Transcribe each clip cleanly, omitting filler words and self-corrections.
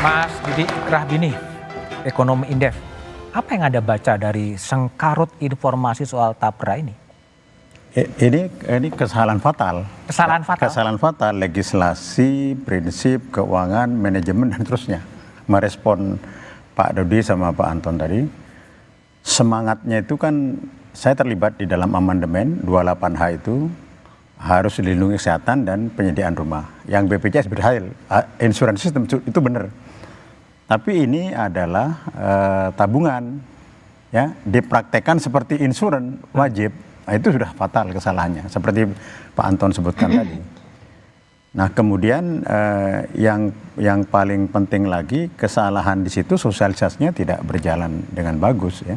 Mas Didi Rahbini, ekonom Indef. Apa yang Anda baca dari sengkarut informasi soal Tapra ini? Ini kesalahan fatal. Kesalahan fatal? Kesalahan fatal, legislasi, prinsip, keuangan, manajemen, dan terusnya. Merespon Pak Dodi sama Pak Anton tadi, semangatnya itu kan, saya terlibat di dalam amandemen 28H itu, harus dilindungi kesehatan dan penyediaan rumah. Yang BPJS berhasil, insurance system itu benar. Tapi ini adalah tabungan, ya, dipraktekkan seperti insurans wajib. Nah, itu sudah fatal kesalahannya, seperti Pak Anton sebutkan tadi. Nah, kemudian yang paling penting lagi, kesalahan di situ sosialisasinya tidak berjalan dengan bagus, ya.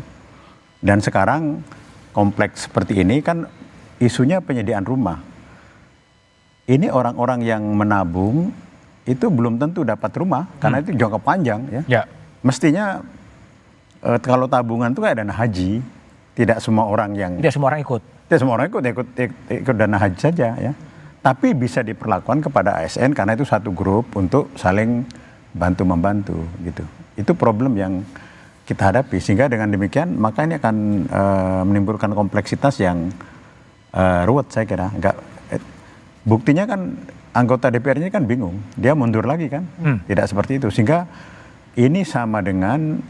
Dan sekarang kompleks seperti ini kan isunya penyediaan rumah. Ini orang-orang yang menabung itu belum tentu dapat rumah karena itu jangka panjang, ya. Ya. Mestinya kalau tabungan itu kayak dana haji, tidak semua orang ikut. Tidak semua orang ikut dana haji saja, ya. Tapi bisa diperlakukan kepada ASN karena itu satu grup untuk saling bantu membantu, gitu. Itu problem yang kita hadapi, sehingga dengan demikian maka ini akan menimbulkan kompleksitas yang ruwet, saya kira. Buktinya kan anggota DPR-nya kan bingung, dia mundur lagi kan, tidak seperti itu. Sehingga ini sama dengan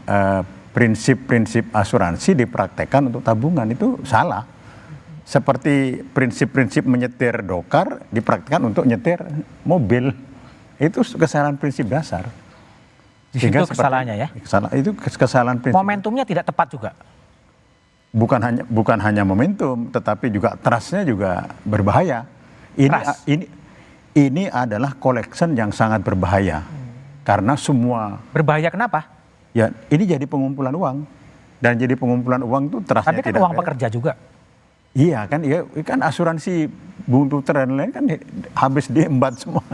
prinsip-prinsip asuransi dipraktekkan untuk tabungan, itu salah. Seperti prinsip-prinsip menyetir dokar dipraktekkan untuk nyetir mobil, itu kesalahan prinsip dasar. Di situ kesalahannya, ya? Itu kesalahan prinsip. Momentumnya tidak tepat juga? Bukan hanya momentum, tetapi juga trust-nya juga berbahaya. Ini adalah collection yang sangat berbahaya. Karena semua... Berbahaya kenapa? Ya, ini jadi pengumpulan uang. Dan jadi pengumpulan uang itu trustnya tidak... Tapi kan uang pekerja juga. Iya kan asuransi Bung Puter dan lain kan habis diembat semua.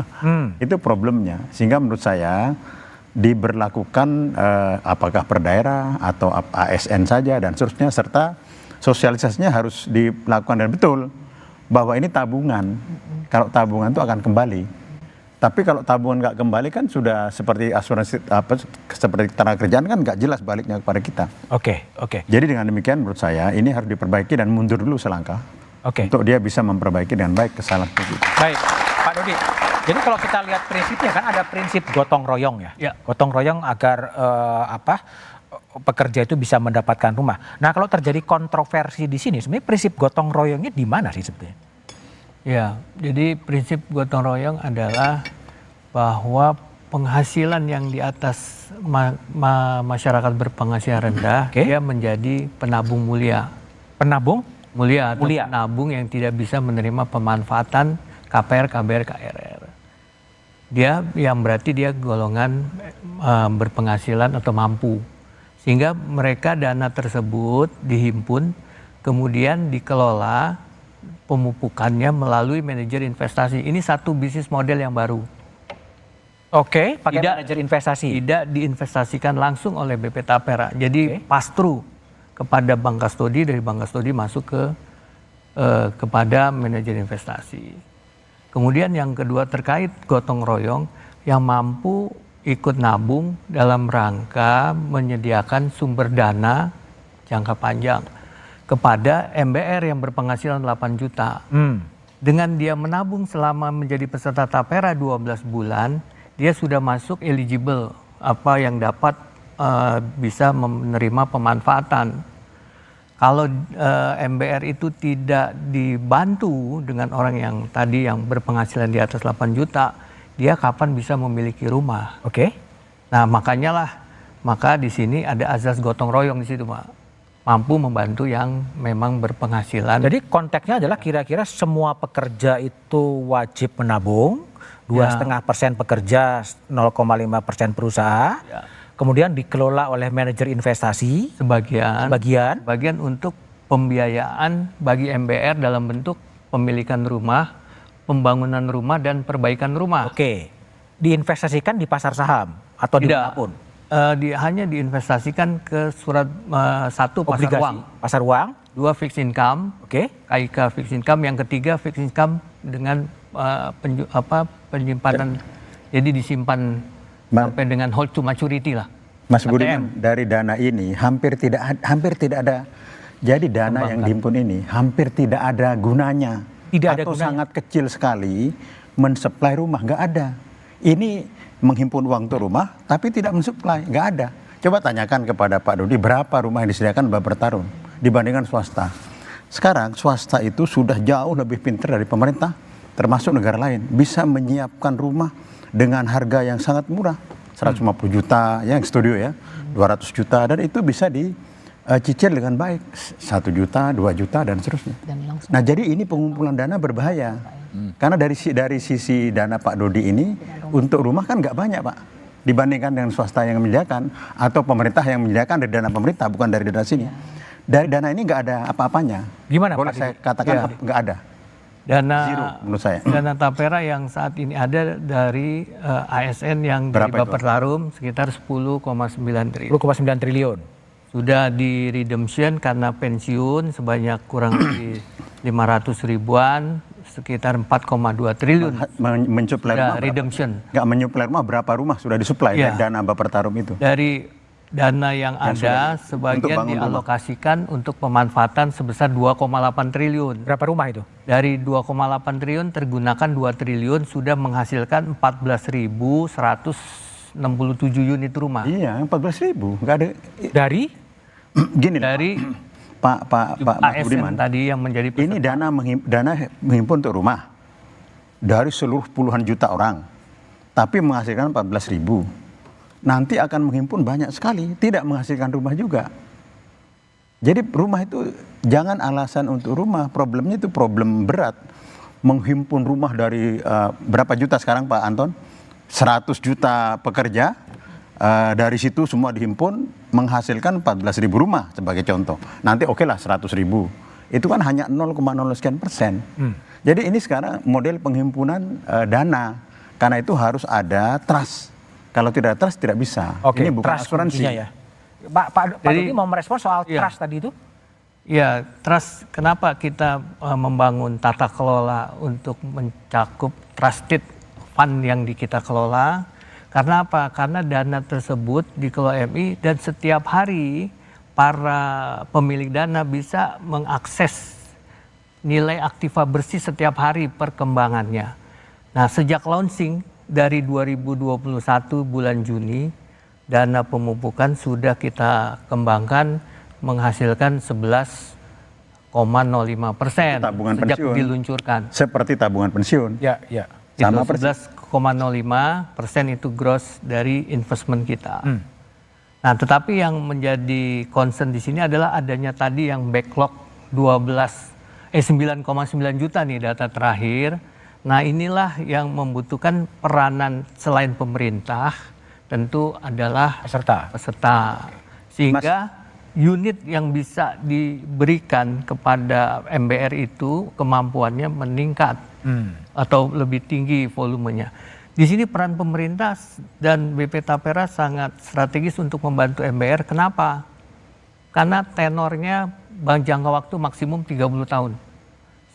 Itu problemnya. Sehingga menurut saya diberlakukan apakah per daerah atau ASN saja dan seterusnya, serta sosialisasinya harus dilakukan dan betul. Bahwa ini tabungan, kalau tabungan itu akan kembali. Tapi kalau tabungan nggak kembali kan sudah seperti asuransi seperti tenaga kerjaan kan nggak jelas baliknya kepada kita. Oke. Jadi dengan demikian menurut saya ini harus diperbaiki dan mundur dulu selangkah. Untuk dia bisa memperbaiki dengan baik kesalahan itu. Baik, Pak Dodi. Jadi kalau kita lihat prinsipnya kan ada prinsip gotong royong, ya. Gotong royong agar pekerja itu bisa mendapatkan rumah. Nah, kalau terjadi kontroversi di sini, sebenarnya prinsip gotong royongnya di mana sih sebetulnya? Ya, jadi prinsip gotong royong adalah bahwa penghasilan yang di atas masyarakat berpenghasilan rendah, dia menjadi penabung mulia. Penabung? Mulia atau penabung yang tidak bisa menerima pemanfaatan KPR, KBR, KRR. Dia yang berarti dia golongan berpenghasilan atau mampu. Sehingga mereka dana tersebut dihimpun, kemudian dikelola pemupukannya melalui manajer investasi. Ini satu bisnis model yang baru. Oke, pakai manajer investasi. Tidak diinvestasikan langsung oleh BP Tapera. Jadi pass-through kepada bank kastodi, dari bank kastodi masuk kepada manajer investasi. Kemudian yang kedua terkait gotong royong, yang mampu ikut nabung dalam rangka menyediakan sumber dana jangka panjang kepada MBR yang berpenghasilan 8 juta. Dengan dia menabung selama menjadi peserta Tapera 12 bulan, dia sudah masuk eligible apa yang dapat bisa menerima pemanfaatan. Kalau MBR itu tidak dibantu dengan orang yang tadi yang berpenghasilan di atas 8 juta, dia kapan bisa memiliki rumah? Nah, maka di sini ada azas gotong royong di situ, Pak. Mampu membantu yang memang berpenghasilan. Jadi konteksnya adalah kira-kira semua pekerja itu wajib menabung, 2,5% pekerja, 0,5% perusaha. Kemudian dikelola oleh manajer investasi. Sebagian untuk pembiayaan bagi MBR dalam bentuk pemilikan rumah, pembangunan rumah dan perbaikan rumah. Diinvestasikan di pasar saham atau di manapun? Hanya diinvestasikan ke surat satu pasar uang. Pasar uang. 2 fixed income. KIK fixed income. Yang ketiga fixed income dengan penyimpanan. Jadi disimpan sampai dengan hold to maturity lah. Mas Budiman, dari dana ini hampir tidak ada. Jadi dana yang dihimpun ini hampir tidak ada gunanya. Tidak ada atau gunanya. sangat kecil sekali mensuplai rumah, nggak ada. Ini menghimpun uang untuk rumah, tapi tidak mensuplai, nggak ada. Coba tanyakan kepada Pak Dodi berapa rumah yang disediakan beberapa tahun dibandingkan swasta. Sekarang swasta itu sudah jauh lebih pintar dari pemerintah, termasuk negara lain, bisa menyiapkan rumah dengan harga yang sangat murah. 150 juta, yang studio ya, 200 juta, dan itu bisa dicicil dengan baik. 1 juta, 2 juta, dan seterusnya. Nah jadi ini pengumpulan dana berbahaya. Karena dari sisi dana Pak Dodi ini, untuk rumah kan nggak banyak Pak. Dibandingkan dengan swasta yang menyediakan, atau pemerintah yang menyediakan dari dana pemerintah, bukan dari dana sini. Dari dana ini nggak ada apa-apanya. Gimana Boleh Pak saya katakan nggak ada. Dana Zero menurut saya. Dana Tapera yang saat ini ada dari ASN yang dari Berapa itu? Bapetarum sekitar 10,9 triliun. 10,9 triliun. Sudah di redemption karena pensiun sebanyak kurang lebih 500 ribuan, sekitar 4,2 triliun. Mensuplai Sudah rumah berapa? redemption. Nggak menyuplai rumah, berapa rumah sudah disuplai Iya. dari dana Bapetarum itu? Dari dana yang ada, untuk sebagian bangun dialokasikan untuk pemanfaatan sebesar 2,8 triliun. Berapa rumah itu? Dari 2,8 triliun tergunakan 2 triliun sudah menghasilkan 14.167 unit rumah. Iya, 14.000, nggak ada. Dari Gini, Dari Pak Mas ASN Budiman, tadi yang menjadi peserta. ini dana menghimpun untuk rumah dari seluruh puluhan juta orang, tapi menghasilkan 14.000. Nanti akan menghimpun banyak sekali, tidak menghasilkan rumah juga. Jadi rumah itu jangan alasan untuk rumah, problemnya itu problem berat. Menghimpun rumah dari berapa juta sekarang Pak Anton? 100 juta pekerja, dari situ semua dihimpun menghasilkan 14.000 rumah sebagai contoh. Nanti oke lah 100.000. Itu kan hanya 0,0 sekian persen. Jadi ini sekarang model penghimpunan dana. Karena itu harus ada trust. Kalau tidak ada trust tidak bisa. Oke, Ini bukan trust asuransi. kuncinya ya. Pak Jadi- Dodi mau merespon soal Iya. trust tadi itu? Ya, trust. Kenapa kita membangun tata kelola untuk mencakup trusted fund yang kita kelola? Karena apa? Karena dana tersebut dikelola MI dan setiap hari para pemilik dana bisa mengakses nilai aktiva bersih setiap hari perkembangannya. Nah, sejak launching dari 2021 bulan Juni, dana pemupukan sudah kita kembangkan menghasilkan 11,05% Tabungan sejak pensiun. diluncurkan. Seperti tabungan pensiun. Ya, ya. Sama Itu 11,05% itu gross dari investment kita. Nah, tetapi yang menjadi concern di sini adalah adanya tadi yang backlog 9,9 juta nih data terakhir. Nah, inilah yang membutuhkan peranan selain pemerintah, tentu adalah peserta. Sehingga unit yang bisa diberikan kepada MBR itu kemampuannya meningkat atau lebih tinggi volumenya. Di sini peran pemerintah dan BP Tapera sangat strategis untuk membantu MBR. Kenapa? Karena tenornya jangka waktu maksimum 30 tahun.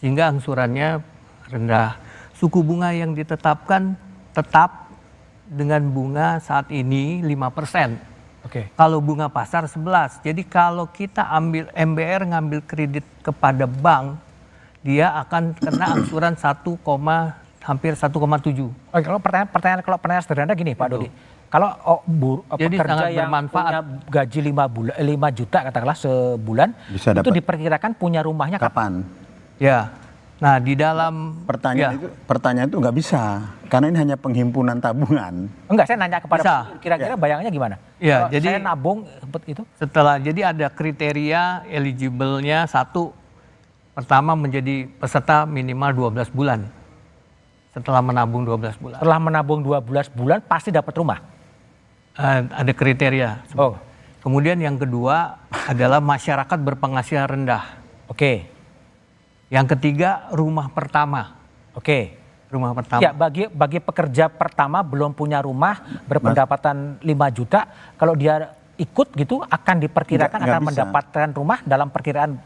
Sehingga angsurannya rendah. Suku bunga yang ditetapkan tetap dengan bunga saat ini 5%. Oke. Kalau bunga pasar 11. Jadi kalau kita ambil MBR ngambil kredit kepada bank, dia akan kena angsuran hampir 1,7. Oke, kalau pertanyaan sederhana gini Pak Dodi. Kalau Jadi pekerja sangat yang bermanfaat. punya gaji 5 juta katakanlah sebulan, Bisa itu dapat. diperkirakan punya rumahnya kapan? Kapan? Ya. Nah, di dalam Pertanyaan itu nggak bisa. Karena ini hanya penghimpunan tabungan. Enggak, saya nanya kepada Bisa. Pak, kira-kira bayangannya gimana? Ya, Kalau jadi- saya nabung seperti itu. jadi ada kriteria eligible-nya. Satu, pertama menjadi peserta minimal 12 bulan. Setelah menabung 12 bulan. Setelah menabung 12 bulan pasti dapat rumah. Ada kriteria. Oh, Kemudian yang kedua adalah masyarakat berpenghasilan rendah. oke. Yang ketiga, rumah pertama. Oke. Rumah pertama. Ya, bagi pekerja pertama belum punya rumah berpendapatan 5 juta, kalau dia ikut gitu akan diperkirakan Nggak akan bisa. mendapatkan rumah dalam perkiraan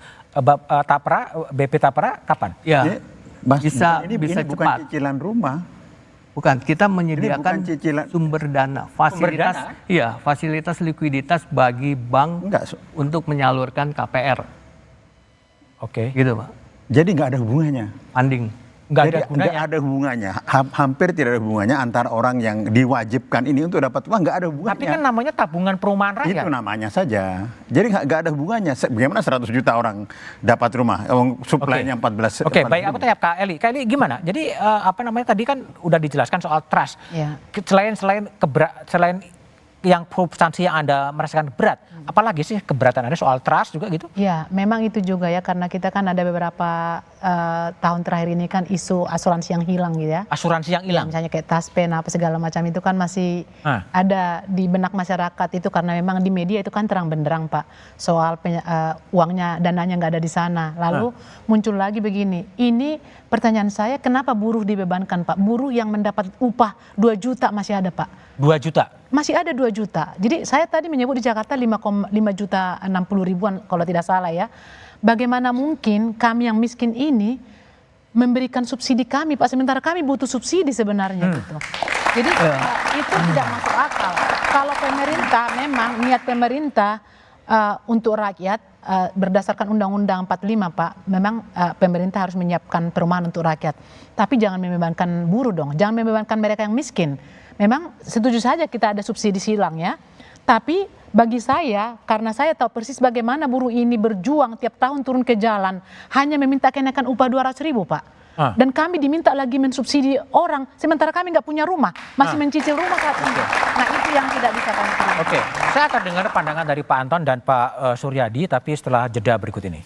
BP Tapera kapan? Ya, Mas, bisa ini bisa bukan cepat. cicilan rumah. Bukan, kita menyediakan bukan cicilan. sumber dana, fasilitas, dana? iya, fasilitas likuiditas bagi bank Enggak, untuk menyalurkan KPR, Oke. gitu Pak, jadi nggak ada hubungannya. funding. Nggak Jadi ada gunanya. nggak ada hubungannya, hampir tidak ada hubungannya antara orang yang diwajibkan ini untuk dapat uang, nggak ada hubungannya. Tapi kan namanya tabungan perumahan rakyat. Itu namanya saja. Jadi nggak ada hubungannya. Bagaimana 100 juta orang dapat rumah, supply-nya 14. Oke, baik, aku tanya Kak Eli. Kak Eli gimana? Jadi apa namanya tadi kan udah dijelaskan soal trust. Ya. Selain yang substansi yang Anda merasakan berat, apalagi sih keberatan Anda soal trust juga gitu? Ya, memang itu juga ya, karena kita kan ada beberapa tahun terakhir ini kan isu asuransi yang hilang gitu ya. Asuransi yang Ya, hilang. misalnya kayak taspen apa segala macam itu kan masih Ah. ada di benak masyarakat itu, karena memang di media itu kan terang benderang Pak soal uangnya, dananya nggak ada di sana. Lalu muncul lagi begini, ini pertanyaan saya, kenapa buruh dibebankan Pak? Buruh yang mendapat upah 2 juta masih ada Pak. 2 juta. Masih ada 2 juta. Jadi saya tadi menyebut di Jakarta 5 juta 60 ribuan kalau tidak salah ya. Bagaimana mungkin kami yang miskin ini memberikan subsidi kami Pak, sementara kami butuh subsidi sebenarnya gitu. Jadi itu tidak masuk akal. Kalau pemerintah memang niat pemerintah untuk rakyat berdasarkan Undang-Undang 45 Pak, memang pemerintah harus menyiapkan perumahan untuk rakyat. Tapi jangan membebankan buruh dong, jangan membebankan mereka yang miskin. Memang setuju saja kita ada subsidi silang ya, tapi bagi saya, karena saya tahu persis bagaimana buruh ini berjuang tiap tahun turun ke jalan, hanya meminta kenaikan upah 200 ribu Pak. Dan kami diminta lagi mensubsidi orang, sementara kami nggak punya rumah, masih mencicil rumah saat ini. Nah itu yang tidak bisa kami terima. Oke, saya akan dengar pandangan dari Pak Anton dan Pak Suryadi, tapi setelah jeda berikut ini.